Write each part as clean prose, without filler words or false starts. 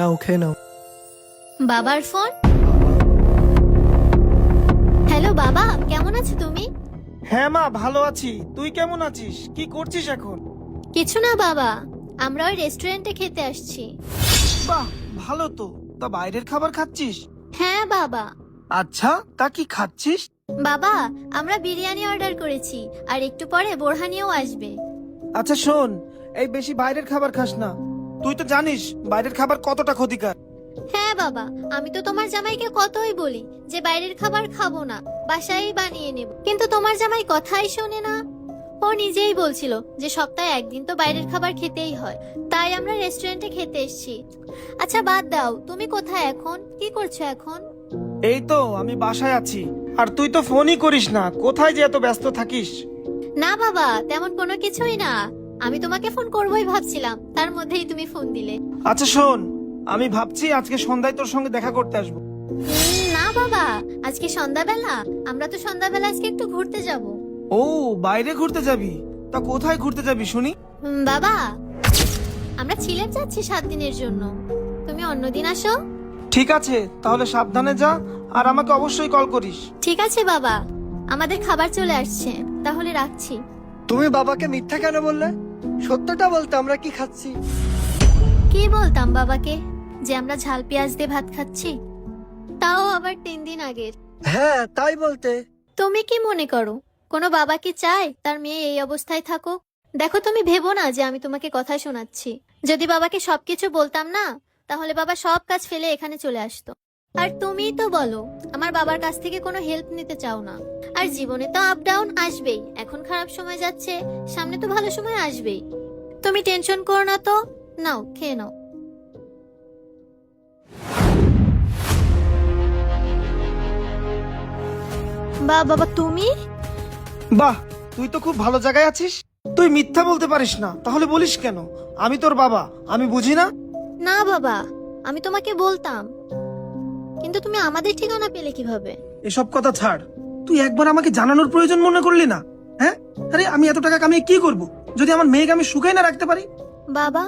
নাও খেয়ে নাও। বাবার phone. Hello বাবা, কেমন আছো তুমি? হ্যাঁ মা, ভালো আছি। তুই কেমন আছিস? কি করছিস এখন? কিছু না বাবা, আমরা ওই রেস্টুরেন্টে খেতে আসছি। বাহ, ভালো তো। তা বাইরের খাবার খাচ্ছিস? হ্যাঁ বাবা। আচ্ছা, তা কি খাচ্ছিস? বাবা, আমরা বিরিয়ানি অর্ডার করেছি, আর একটু পরে বোরহানিও আসবে। আচ্ছা শোন, এই বেশি বাইরের খাবার খাস না। তুই তো জানিস বাইরের খাবার কতটা ক্ষতিকর। হ্যাঁ বাবা, আমি তো তোমার জামাইকে কতই বলি যে বাইরের খাবার খাবো না, বাসায় বানিয়ে নেব, কিন্তু তোমার জামাই কথাই শোনে না। ও নিজেই বলছিল যে সপ্তাহে একদিন তো বাইরের খাবার খেতেই হয়, তাই আমরা রেস্টুরেন্টে খেতে এসেছি। আচ্ছা বাদ দাও, তুমি কোথায় এখন, কি করছো এখন? এই তো আমি বাসায় আছি। আর তুই তো ফোনই করিস না, কোথায় যে এত ব্যস্ত থাকিস? না বাবা, তেমন কোনো কিছুই না, আমি তোমাকে ফোন করবোই ভাবছিলাম, তার মধ্যেই তুমি ফোন দিলে। আচ্ছা শোন, আমি ভাবছি আজকে সন্ধ্যায় তোর সঙ্গে দেখা করতে আসবো। না বাবা, আজকে সন্ধ্যাবেলা, আমরা তো সন্ধ্যাবেলা আজকে একটু ঘুরতে যাব। ও, বাইরে ঘুরতে যাবি? তা কোথায় ঘুরতে যাবি শুনি? বাবা, আমরা সিলেট যাচ্ছি 7 দিনের জন্য, তুমি অন্যদিন আসো। ঠিক আছে, তাহলে সাবধানে যা, আর আমাকে অবশ্যই কল করিস। ঠিক আছে বাবা, আমাদের খাবার চলে আসছে, তাহলে রাখছি। তুমি বাবাকে মিথ্যা কেন বললে? সত্যটা বলতে আমরা কি খাচ্ছি। কি বলতাম বাবাকে যে আমরা ঝাল পেঁয়াজ দিয়ে ভাত খাচ্ছি, তাও আবার 3 দিন আগের। হ্যাঁ, তাই বলতে। তুমি কি মনে করো কোনো বাবা কি চায় তার মেয়ে এই অবস্থায় থাকুক? দেখো, তুমি ভেবো না যে আমি তোমাকে কথা শোনাচ্ছি। যদি বাবাকে সবকিছু বলতাম না, তাহলে বাবা সব কাজ ফেলে এখানে চলে আসতো। আর তুমিই তো বলো আমার বাবার কাছ থেকে কোনো হেল্প নিতে চাও না। আর জীবনে তো আপ ডাউন আসবেই, এখন খারাপ সময় যাচ্ছে, সামনে তো ভালো সময় আসবেই। তুমি টেনশন করো না তো, নাও খেয়ে নাও। বাবা তুমি? বাহ, তুই তো খুব ভালো জায়গায় আছিস। তুই মিথ্যা বলতে পারিস না, তাহলে বলিস কেন? আমি তোর বাবা, আমি বুঝি না? না বাবা, আমি তোমাকে বলতাম, কিন্তু তুমি আমাদের ঠিকানা পেলে কিভাবে? এসব কথা ছাড়। তুই একবার আমাকে জানানোর প্রয়োজন মনে করলি না? হ্যাঁ, আরে আমি এত টাকা কামিয়ে কি করব যদি আমার মেয়েকে আমি সুখে না রাখতে পারি? বাবা,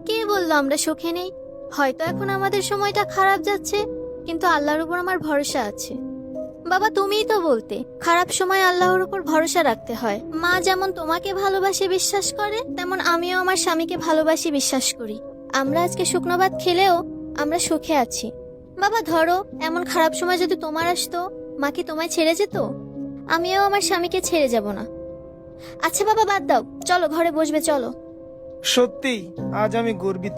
কে বললো আমরা সুখে নেই? হয়তো এখন আমাদের সময়টা খারাপ যাচ্ছে, কিন্তু আল্লাহর উপর আমার ভরসা আছে। বাবা, তুমিই তো বলতে খারাপ সময় আল্লাহর উপর ভরসা রাখতে হয়। মা যেমন তোমাকে ভালোবাসে বিশ্বাস করে, তেমন আমিও আমার স্বামীকে ভালোবাসি বিশ্বাস করি। আমরা আজকে শুকনো ভাত খেলেও আমরা সুখে আছি। বাবা ধরো, এমন খারাপ সময় যদি তোমার আসতো, মা কি তোমায় ছেড়ে যেত? আমিও আমার স্বামীকে ছেড়ে যাব না। আচ্ছা বাবা বাদ দাও, চলো ঘরে বসবে, চলো। সত্যি আজ আমি গর্বিত।